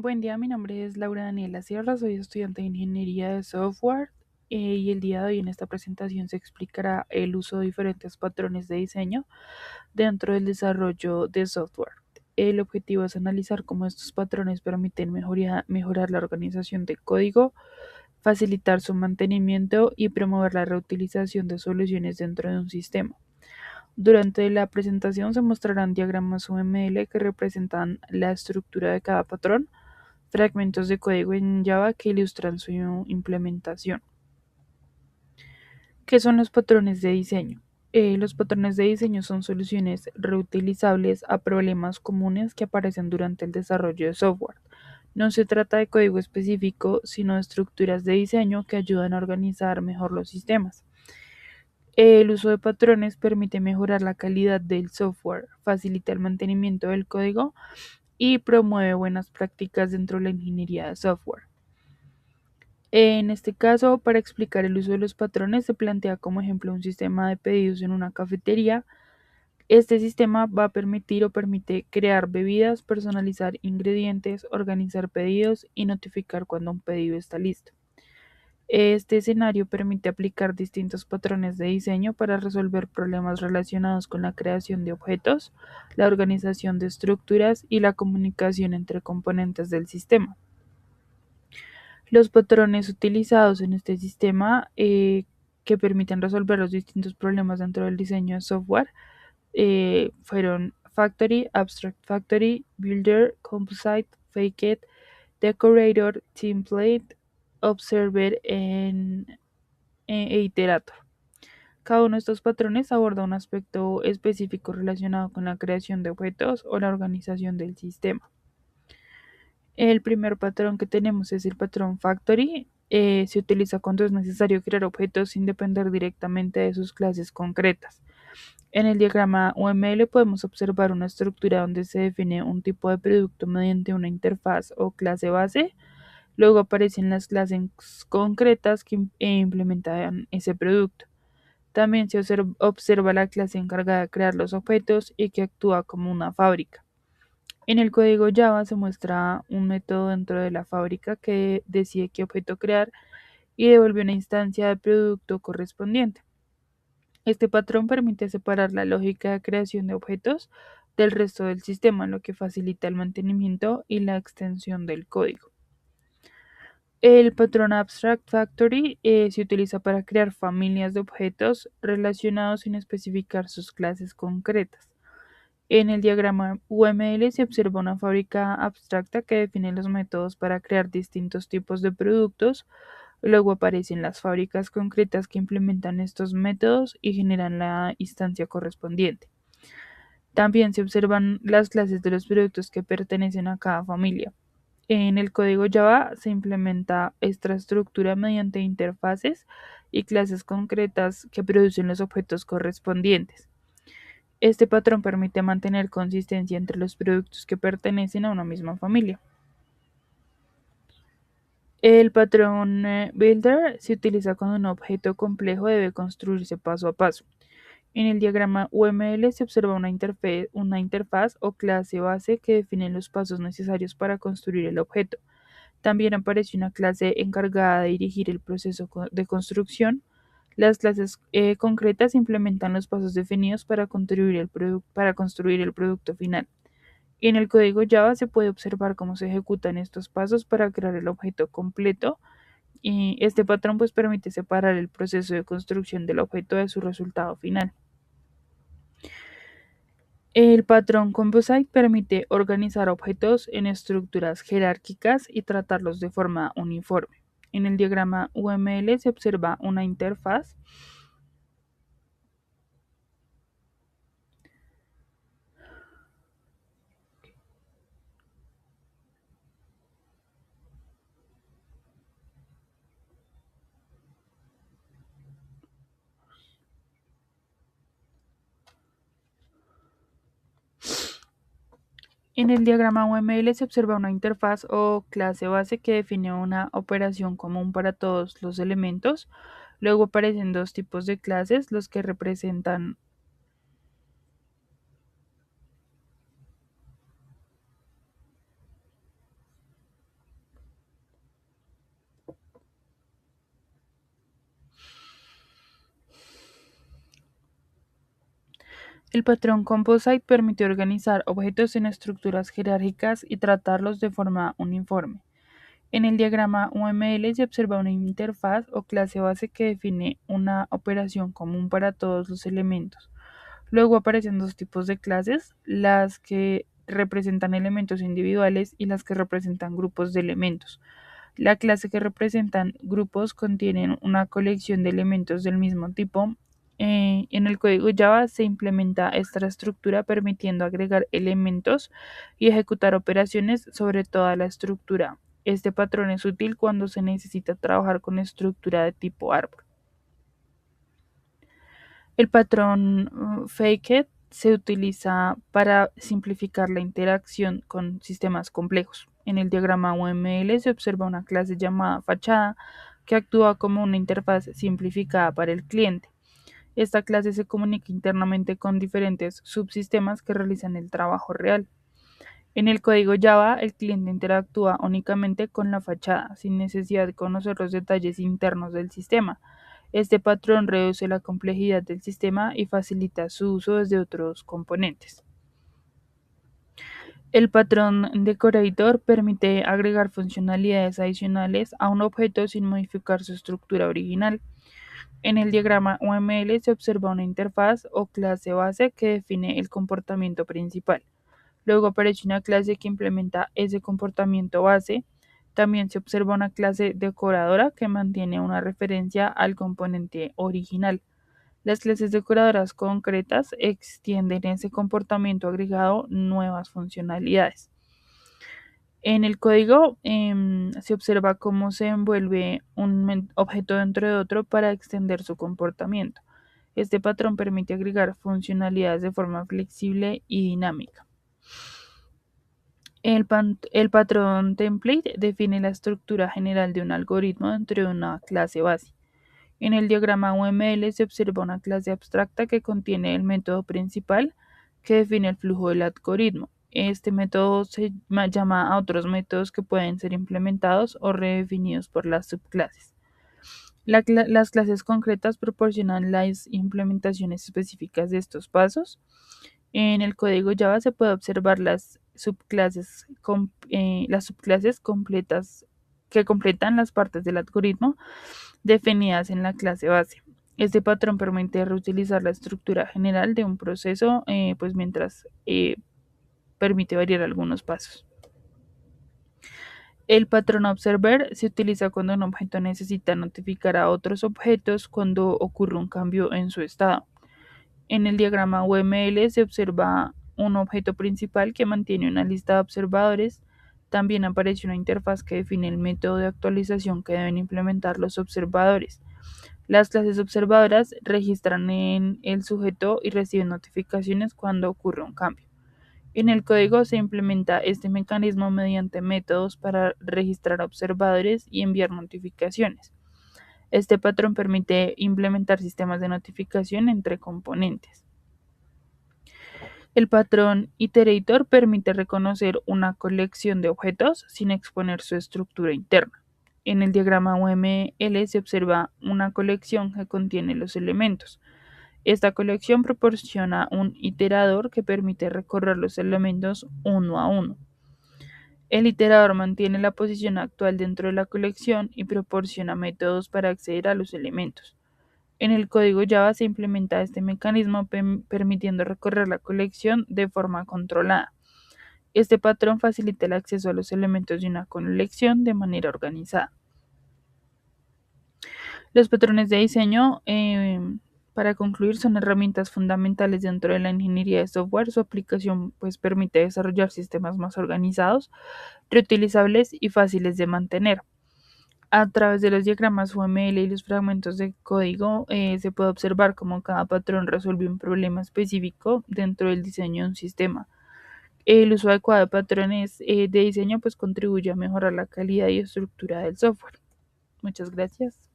Buen día, mi nombre es Laura Daniela Sierra, soy estudiante de Ingeniería de Software y el día de hoy en esta presentación se explicará el uso de diferentes patrones de diseño dentro del desarrollo de software. El objetivo es analizar cómo estos patrones permiten mejorar la organización de código, facilitar su mantenimiento y promover la reutilización de soluciones dentro de un sistema. Durante la presentación se mostrarán diagramas UML que representan la estructura de cada patrón, fragmentos de código en Java que ilustran su implementación. ¿Qué son los patrones de diseño? Los patrones de diseño son soluciones reutilizables a problemas comunes que aparecen durante el desarrollo de software. No se trata de código específico, sino de estructuras de diseño que ayudan a organizar mejor los sistemas. El uso de patrones permite mejorar la calidad del software, facilita el mantenimiento del código y promueve buenas prácticas dentro de la ingeniería de software. En este caso, para explicar el uso de los patrones, se plantea como ejemplo un sistema de pedidos en una cafetería. Este sistema va a permitir o permite crear bebidas, personalizar ingredientes, organizar pedidos y notificar cuando un pedido está listo. Este escenario permite aplicar distintos patrones de diseño para resolver problemas relacionados con la creación de objetos, la organización de estructuras y la comunicación entre componentes del sistema. Los patrones utilizados en este sistema que permiten resolver los distintos problemas dentro del diseño de software fueron Factory, Abstract Factory, Builder, Composite, Fake-It, Decorator, Template, Observer e Iterator. Cada uno de estos patrones aborda un aspecto específico relacionado con la creación de objetos o la organización del sistema. El primer patrón que tenemos es el patrón Factory. Se utiliza cuando es necesario crear objetos sin depender directamente de sus clases concretas. En el diagrama UML podemos observar una estructura donde se define un tipo de producto mediante una interfaz o clase base. Luego aparecen las clases concretas que implementan ese producto. También se observa la clase encargada de crear los objetos y que actúa como una fábrica. En el código Java se muestra un método dentro de la fábrica que decide qué objeto crear y devuelve una instancia de producto correspondiente. Este patrón permite separar la lógica de creación de objetos del resto del sistema, lo que facilita el mantenimiento y la extensión del código. El patrón Abstract Factory se utiliza para crear familias de objetos relacionados sin especificar sus clases concretas. En el diagrama UML se observa una fábrica abstracta que define los métodos para crear distintos tipos de productos. Luego aparecen las fábricas concretas que implementan estos métodos y generan la instancia correspondiente. También se observan las clases de los productos que pertenecen a cada familia. En el código Java se implementa esta estructura mediante interfaces y clases concretas que producen los objetos correspondientes. Este patrón permite mantener consistencia entre los productos que pertenecen a una misma familia. El patrón Builder se utiliza cuando un objeto complejo debe construirse paso a paso. En el diagrama UML se observa una interfaz o clase base que define los pasos necesarios para construir el objeto. También aparece una clase encargada de dirigir el proceso de construcción. Las clases concretas implementan los pasos definidos para construir el producto final. En el código Java se puede observar cómo se ejecutan estos pasos para crear el objeto completo y este patrón pues permite separar el proceso de construcción del objeto de su resultado final. El patrón Composite permite organizar objetos en estructuras jerárquicas y tratarlos de forma uniforme. En el diagrama UML se observa una interfaz. En el diagrama UML se observa una interfaz o clase base que define una operación común para todos los elementos. Luego aparecen dos tipos de clases, los que representan El patrón Composite permite organizar objetos en estructuras jerárquicas y tratarlos de forma uniforme. En el diagrama UML se observa una interfaz o clase base que define una operación común para todos los elementos. Luego aparecen dos tipos de clases, las que representan elementos individuales y las que representan grupos de elementos. La clase que representan grupos contienen una colección de elementos del mismo tipo. En el código Java se implementa esta estructura permitiendo agregar elementos y ejecutar operaciones sobre toda la estructura. Este patrón es útil cuando se necesita trabajar con estructura de tipo árbol. El patrón Faked se utiliza para simplificar la interacción con sistemas complejos. En el diagrama UML se observa una clase llamada fachada que actúa como una interfaz simplificada para el cliente. Esta clase se comunica internamente con diferentes subsistemas que realizan el trabajo real. En el código Java, el cliente interactúa únicamente con la fachada, sin necesidad de conocer los detalles internos del sistema. Este patrón reduce la complejidad del sistema y facilita su uso desde otros componentes. El patrón decorator permite agregar funcionalidades adicionales a un objeto sin modificar su estructura original. En el diagrama UML se observa una interfaz o clase base que define el comportamiento principal. Luego aparece una clase que implementa ese comportamiento base. También se observa una clase decoradora que mantiene una referencia al componente original. Las clases decoradoras concretas extienden ese comportamiento agregado nuevas funcionalidades. En el código se observa cómo se envuelve un objeto dentro de otro para extender su comportamiento. Este patrón permite agregar funcionalidades de forma flexible y dinámica. El patrón template define la estructura general de un algoritmo dentro de una clase base. En el diagrama UML se observa una clase abstracta que contiene el método principal que define el flujo del algoritmo. Este método se llama a otros métodos que pueden ser implementados o redefinidos por las subclases. Las clases concretas proporcionan las implementaciones específicas de estos pasos. En el código Java se puede observar las subclases completas que completan las partes del algoritmo definidas en la clase base. Este patrón permite reutilizar la estructura general de un proceso, pues mientras permite variar algunos pasos. El patrón observer se utiliza cuando un objeto necesita notificar a otros objetos cuando ocurre un cambio en su estado. En el diagrama UML se observa un objeto principal que mantiene una lista de observadores. También aparece una interfaz que define el método de actualización que deben implementar los observadores. Las clases observadoras registran en el sujeto y reciben notificaciones cuando ocurre un cambio. En el código se implementa este mecanismo mediante métodos para registrar observadores y enviar notificaciones. Este patrón permite implementar sistemas de notificación entre componentes. El patrón iterator permite reconocer una colección de objetos sin exponer su estructura interna. En el diagrama UML se observa una colección que contiene los elementos. Esta colección proporciona un iterador que permite recorrer los elementos uno a uno. El iterador mantiene la posición actual dentro de la colección y proporciona métodos para acceder a los elementos. En el código Java se implementa este mecanismo permitiendo recorrer la colección de forma controlada. Este patrón facilita el acceso a los elementos de una colección de manera organizada. Los patrones de diseño, para concluir, son herramientas fundamentales dentro de la ingeniería de software. Su aplicación pues, permite desarrollar sistemas más organizados, reutilizables y fáciles de mantener. A través de los diagramas UML y los fragmentos de código se puede observar cómo cada patrón resuelve un problema específico dentro del diseño de un sistema. El uso adecuado de patrones de diseño pues, contribuye a mejorar la calidad y estructura del software. Muchas gracias.